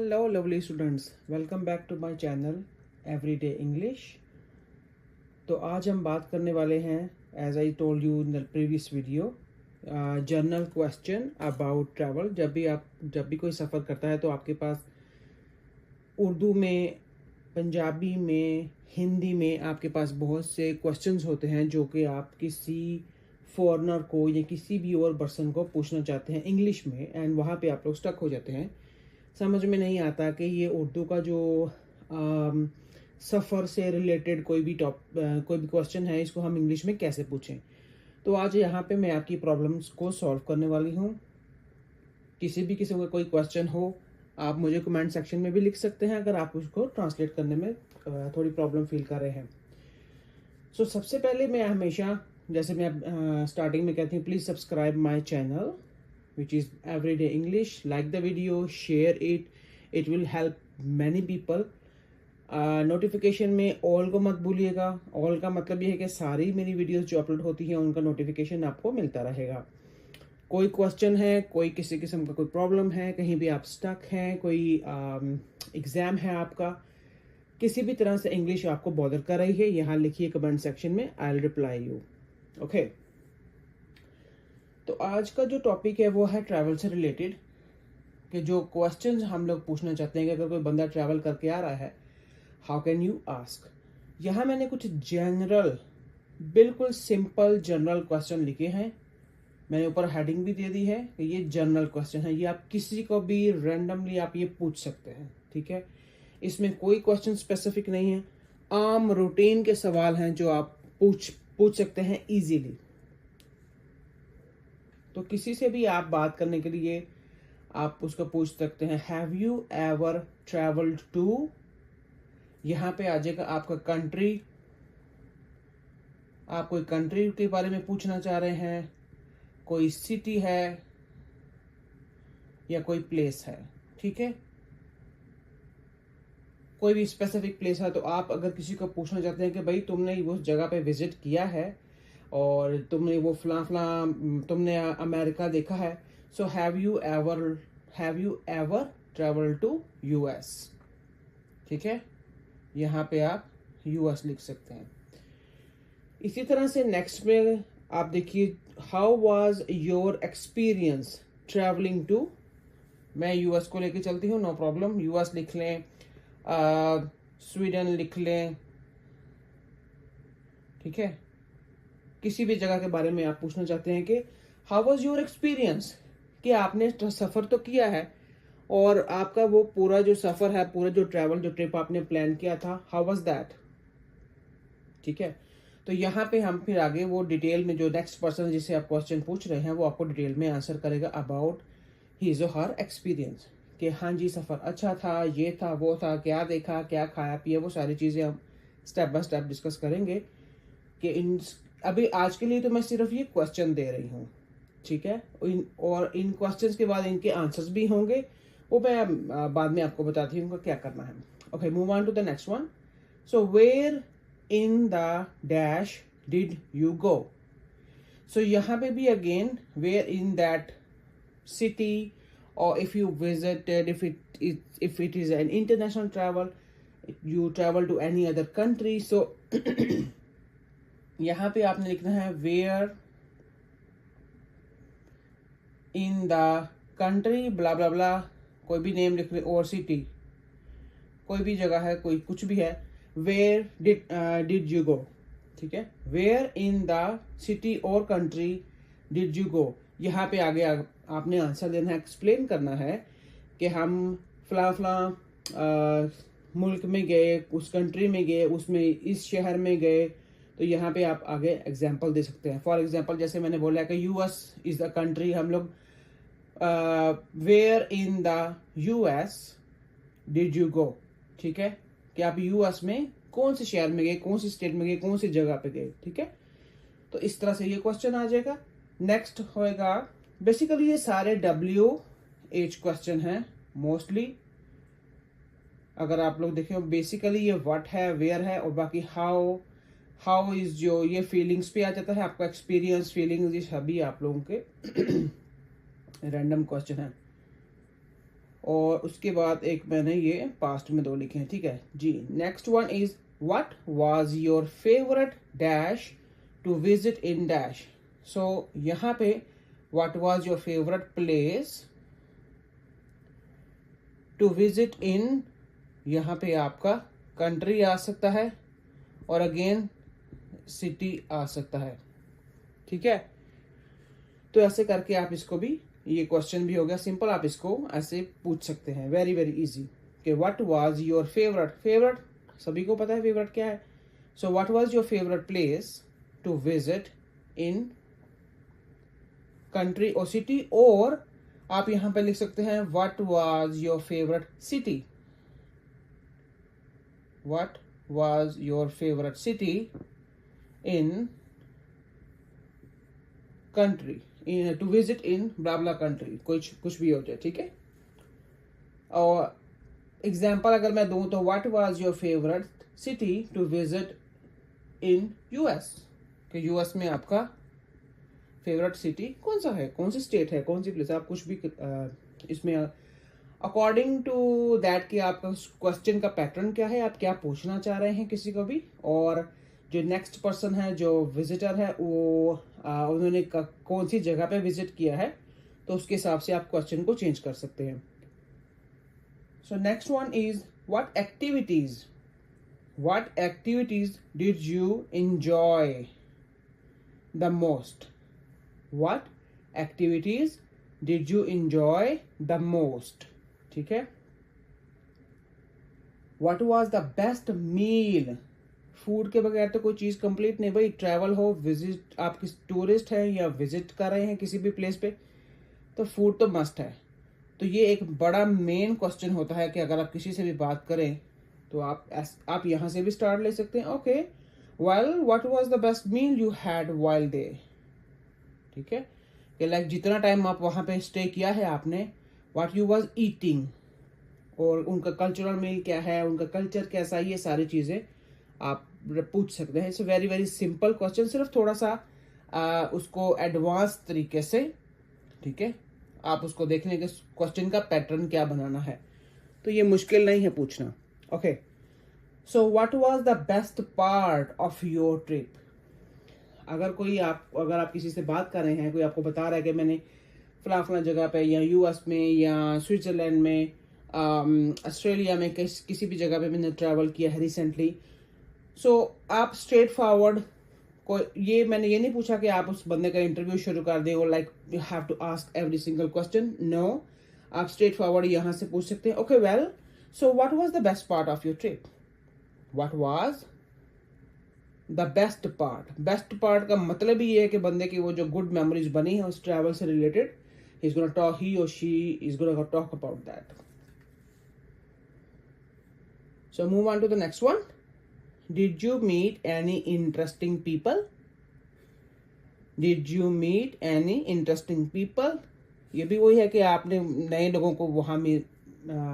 Hello lovely students, welcome back to my channel Everyday English। तो आज हम बात करने वाले हैं as I told you in the previous video general question about travel. जब भी कोई सफ़र करता है तो आपके पास उर्दू में, पंजाबी में, हिंदी में आपके पास बहुत से क्वेश्चंस होते हैं जो कि आप किसी फॉरेनर को या किसी भी और पर्सन को पूछना चाहते हैं इंग्लिश में, एंड वहाँ पे आप लोग स्टक हो जाते हैं। समझ में नहीं आता कि ये उर्दू का जो सफ़र से रिलेटेड कोई भी क्वेश्चन है, इसको हम इंग्लिश में कैसे पूछें। तो आज यहाँ पे मैं आपकी प्रॉब्लम्स को सॉल्व करने वाली हूँ। किसी किस्म का कोई क्वेश्चन हो, आप मुझे कमेंट सेक्शन में भी लिख सकते हैं अगर आप उसको ट्रांसलेट करने में थोड़ी प्रॉब्लम फील कर रहे हैं। सो सबसे पहले मैं हमेशा, जैसे मैं स्टार्टिंग में कहती हूँ, please subscribe my channel which is Everyday English. Like the video, share it will help many people. Notification में ऑल को मत भूलिएगा। ऑल का मतलब ये है कि सारी मेरी वीडियोस जो अपलोड होती हैं उनका नोटिफिकेशन आपको मिलता रहेगा। कोई क्वेश्चन है, कोई किसी किस्म का कोई प्रॉब्लम है, कहीं भी आप स्टक हैं, कोई एग्ज़ाम है आपका, किसी भी तरह से इंग्लिश आपको बॉदर कर रही है, यहाँ लिखिए कमेंट सेक्शन में, I will reply you. Okay, तो आज का जो टॉपिक है वो है ट्रैवल से रिलेटेड, कि जो क्वेश्चंस हम लोग पूछना चाहते हैं कि अगर कोई बंदा ट्रैवल करके आ रहा है, हाउ कैन यू आस्क। यहाँ मैंने कुछ जनरल, बिल्कुल सिंपल जनरल क्वेश्चन लिखे हैं। मैंने ऊपर हेडिंग भी दे दी है कि ये जनरल क्वेश्चन है, ये आप किसी को भी रैंडमली आप ये पूछ सकते हैं, ठीक है। इसमें कोई क्वेश्चन स्पेसिफिक नहीं है, आम रूटीन के सवाल हैं जो आप पूछ सकते हैं इजीली। तो किसी से भी आप बात करने के लिए आप उसको पूछ सकते हैं, have you ever travelled to. यहाँ पे आ जाएगा आपका कंट्री, आप कोई कंट्री के बारे में पूछना चाह रहे हैं, कोई सिटी है या कोई प्लेस है, ठीक है। कोई भी स्पेसिफिक प्लेस है, तो आप अगर किसी को पूछना चाहते हैं कि भाई तुमने उस जगह पे विजिट किया है और तुमने वो तुमने अमेरिका देखा है, so have you ever travel to US, ठीक है। यहाँ पे आप यूएस लिख सकते हैं। इसी तरह से नेक्स्ट में आप देखिए, how was your experience travelling to. मैं यूएस को लेके चलती हूँ, नो प्रॉब्लम, यूएस लिख लें, स्वीडन लिख लें, ठीक है। किसी भी जगह के बारे में आप पूछना चाहते हैं कि हाउ वाज योर एक्सपीरियंस, कि आपने सफ़र तो किया है और आपका वो पूरा जो सफ़र है, पूरा जो ट्रिप आपने प्लान किया था, हाउ वाज दैट, ठीक है। तो यहाँ पे हम फिर आगे वो डिटेल में, जो नेक्स्ट पर्सन जिससे आप क्वेश्चन पूछ रहे हैं वो आपको डिटेल में आंसर करेगा अबाउट हिज और हर एक्सपीरियंस, कि हाँ जी सफ़र अच्छा था, ये था, वो था, क्या देखा, क्या खाया पिया, वो सारी चीज़ें हम स्टेप बाय स्टेप डिस्कस करेंगे। कि अभी आज के लिए तो मैं सिर्फ ये क्वेश्चन दे रही हूँ, ठीक है। और इन क्वेश्चंस के बाद इनके आंसर्स भी होंगे, वो मैं बाद में आपको बताती हूँ क्या करना है। Okay, move on to the next one. So where in the dash did you go. So यहाँ पे भी again, where in that city, और if you visited, if it is an international travel, you travel to any other country, so यहाँ पे आपने लिखना है where in the country blah blah ब्ला, कोई भी नेम लिख ले, और सिटी, कोई भी जगह है, कोई कुछ भी है, वेयर डिड यू गो, ठीक है। वेयर इन द सिटी और कंट्री डिड यू गो। यहाँ पे आगे आपने आंसर देना है, एक्सप्लेन करना है कि हम फला मुल्क में गए, उस कंट्री में गए, उसमें इस शहर में गए। तो यहाँ पे आप आगे एग्जाम्पल दे सकते हैं। फॉर एग्जाम्पल, जैसे मैंने बोला है कि यूएस इज द कंट्री, हम लोग where in the US did you go, ठीक है, कि आप यूएस में कौन से शहर में गए, कौन सी स्टेट में गए, कौन सी जगह पे गए, ठीक है। तो इस तरह से ये क्वेश्चन आ जाएगा। नेक्स्ट होएगा, बेसिकली ये सारे WH क्वेश्चन हैं मोस्टली। अगर आप लोग देखें, बेसिकली ये व्हाट है, वेयर है, और बाकी हाउ इज, जो ये फीलिंग्स पे आ जाता है, आपका एक्सपीरियंस, फीलिंग्स, ये सभी आप लोगों के रैंडम क्वेश्चन है। और उसके बाद एक मैंने ये पास्ट में 2 लिखे हैं, ठीक है जी। Next one is what was your favourite dash to visit in dash. So यहाँ पे what was your favourite place to visit in, यहाँ पे आपका कंट्री आ सकता है और अगेन सिटी आ सकता है, ठीक है। तो ऐसे करके आप इसको भी, ये क्वेश्चन भी हो गया सिंपल, आप इसको ऐसे पूछ सकते हैं, वेरी वेरी इजी, कि what was your favourite, favourite सभी को पता है फेवरेट क्या है। So what was your favourite place to visit in country और सिटी, और आप यहां पे लिख सकते हैं what was your favourite city, what was your favourite city in country, to visit in blah country, कुछ भी हो जाए, ठीक है। और एग्जाम्पल अगर मैं दूं तो what was your favourite city to visit in US, कि यूएस में आपका फेवरेट सिटी कौन सा है, कौन सी स्टेट है, कौन सी प्लेस, आप कुछ भी इसमें अकॉर्डिंग टू दैट कि आपका क्वेश्चन का पैटर्न क्या है, आप क्या पूछना चाह रहे हैं किसी को भी, और जो नेक्स्ट पर्सन है, जो विजिटर है, वो उन्होंने कौन सी जगह पे विजिट किया है, तो उसके हिसाब से आप क्वेश्चन को चेंज कर सकते हैं। So next one is what activities did you enjoy the most, what activities did you enjoy the most, ठीक है। What was the best meal, food के बगैर तो कोई चीज कंप्लीट नहीं भाई, ट्रैवल हो, विजिट, आप किस टूरिस्ट हैं या विजिट कर रहे हैं किसी भी प्लेस पे, तो फूड तो मस्ट है। तो ये एक बड़ा मेन क्वेश्चन होता है कि अगर आप किसी से भी बात करें तो आप यहां से भी स्टार्ट ले सकते हैं, okay well what was the best meal you had while there, ठीक है, कि लाइक जितना टाइम आप वहां पे स्टे किया है आपने, व्हाट यू वाज ईटिंग, और उनका कल्चरल मील क्या है, उनका कल्चर कैसा है, ये सारी चीजें आप पूछ सकते हैं। It's very very simple question, सिर्फ थोड़ा सा उसको एडवांस तरीके से, ठीक है, आप उसको देखने के क्वेश्चन का पैटर्न क्या बनाना है, तो ये मुश्किल नहीं है पूछना, okay. So what was the best part of your trip, अगर आप किसी से बात कर रहे हैं, कोई आपको बता रहा है कि मैंने फला जगह पे या यूएस में या स्विट्जरलैंड में, ऑस्ट्रेलिया में, किसी भी जगह पे मैंने ट्रैवल किया है रिसेंटली, सो आप स्ट्रेट फॉरवर्ड को, ये मैंने ये नहीं पूछा कि आप उस बंदे का इंटरव्यू शुरू कर दें और like you have to ask every single question, no, आप स्ट्रेट फॉरवर्ड यहां से पूछ सकते हैं, okay well so what was the best part of your trip, what was the best part का मतलब ही है कि बंदे की वो जो गुड मेमोरीज बनी है उस ट्रैवल से related, he or she is gonna talk about that. So move on to the next one. Did you meet any interesting people? Did you meet any interesting people? ये भी वही है कि आपने नए लोगों को वहाँ में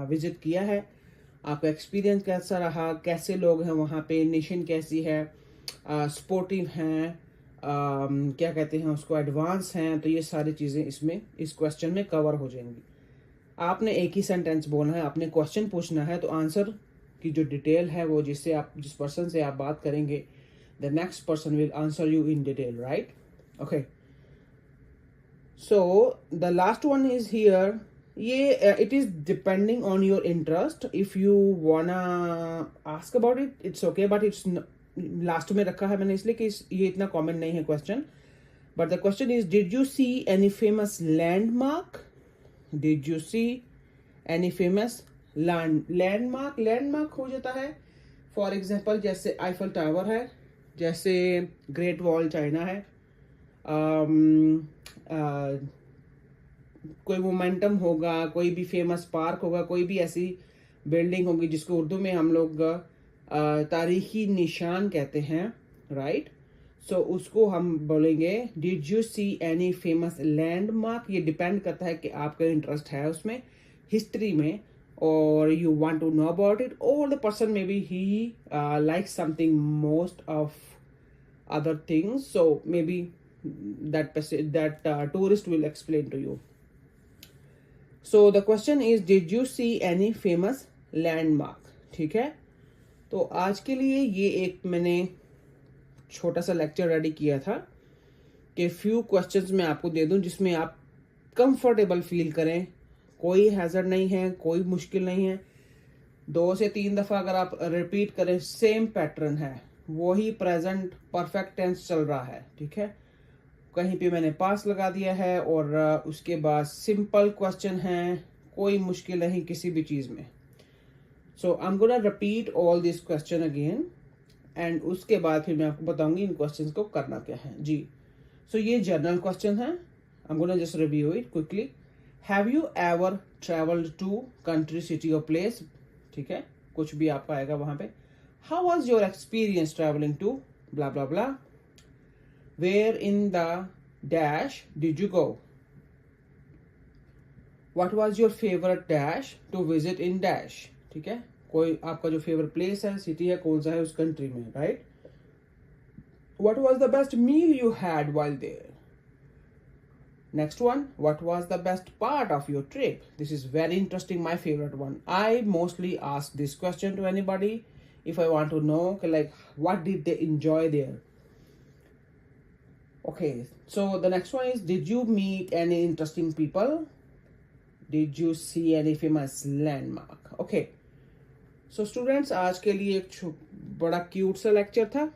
विजिट किया है, आपका एक्सपीरियंस कैसा रहा, कैसे लोग हैं वहाँ पे, नेशन कैसी है, स्पोर्टिव हैं, क्या कहते हैं उसको, एडवांस हैं, तो ये सारी चीज़ें इसमें इस क्वेश्चन में कवर हो जाएंगी। आपने एक ही सेंटेंस बोलना है, आपने क्वेश्चन पूछना है, तो आंसर की जो डिटेल है वो जिस पर्सन से आप बात करेंगे, the next person will answer you in detail, right, okay. So the last one is here, ये it is depending on your interest, if you wanna ask about it it's okay, but it's last में रखा है मैंने इसलिए कि ये इतना common नहीं है question, but the question is did you see any famous landmark, did you see any famous landmark हो जाता है, फॉर एग्जाम्पल जैसे आईफल टावर है, जैसे ग्रेट वॉल चाइना है, कोई मोमेंटम होगा, कोई भी फेमस पार्क होगा, कोई भी ऐसी बिल्डिंग होगी जिसको उर्दू में हम लोग तारीखी निशान कहते हैं, राइट। सो उसको हम बोलेंगे did you see any famous landmark. ये डिपेंड करता है कि आपका इंटरेस्ट है उसमें, हिस्ट्री में, or you want to know about it, or the person maybe he likes something most of other things, so maybe that tourist will explain to you. So the question is, did you see any famous landmark? ठीक है, तो आज के लिए ये एक मैंने छोटा सा लेक्चर रेडी किया था कि फ्यू क्वेश्चंस मैं आपको दे दूं जिसमें आप कंफर्टेबल फील करें, कोई हैजर्ड नहीं है, कोई मुश्किल नहीं है। 2 से 3 दफा अगर आप रिपीट करें, सेम पैटर्न है, वही प्रेजेंट परफेक्ट टेंस चल रहा है। ठीक है, कहीं पे मैंने पास लगा दिया है और उसके बाद सिंपल क्वेश्चन है, कोई मुश्किल नहीं किसी भी चीज में। So I am gonna repeat all this question again and उसके बाद फिर मैं आपको बताऊंगी इन क्वेश्चंस को करना क्या है जी। सो ये जनरल क्वेश्चन है, I am gonna just review it quickly. Have you ever travelled to country, city और प्लेस? ठीक है, कुछ भी आपका आएगा वहां पे। How was your experience travelling to blah blah blah? Where in the dash did you go? What was your favourite dash to visit in dash? ठीक है, कोई आपका जो फेवरेट प्लेस है, सिटी है, कौन सा है उस कंट्री में, right? What was the best meal you had while there? Next one, what was the best part of your trip? This is very interesting, my favorite one. I mostly ask this question to anybody if I want to know, like, what did they enjoy there? Okay, so the next one is, did you meet any interesting people? Did you see any famous landmark? Okay, so students, आज के लिए एक बड़ा cute सा lecture था।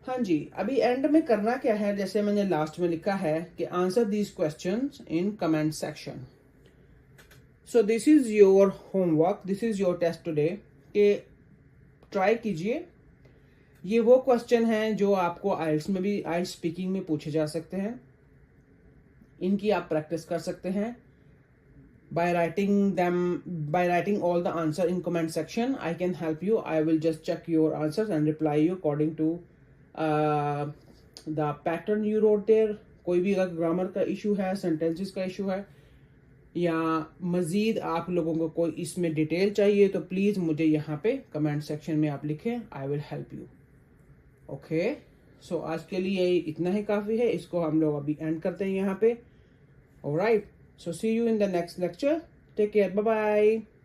हाँ जी, अभी and में करना क्या है, जैसे मैंने लास्ट में लिखा है कि answer these questions in comment section. So this is your homework, this is your test today, कि ट्राई कीजिए। ये वो क्वेश्चन हैं जो आपको आइल्स में भी, आइल्स स्पीकिंग में पूछे जा सकते हैं। इनकी आप प्रैक्टिस कर सकते हैं by writing all the answer in comment section. I can help you. I will just check your answers and reply you according to the pattern you wrote there. कोई भी अगर ग्रामर का इशू है, sentences का issue है, या मजीद आप लोगों को कोई इसमें डिटेल चाहिए, तो प्लीज मुझे यहाँ पे कमेंट सेक्शन में आप लिखें, I will help you. Okay, so आज के लिए इतना ही काफी है, इसको हम लोग अभी एंड करते हैं यहाँ पे। Alright, so see you in the next lecture. Take care. Bye bye.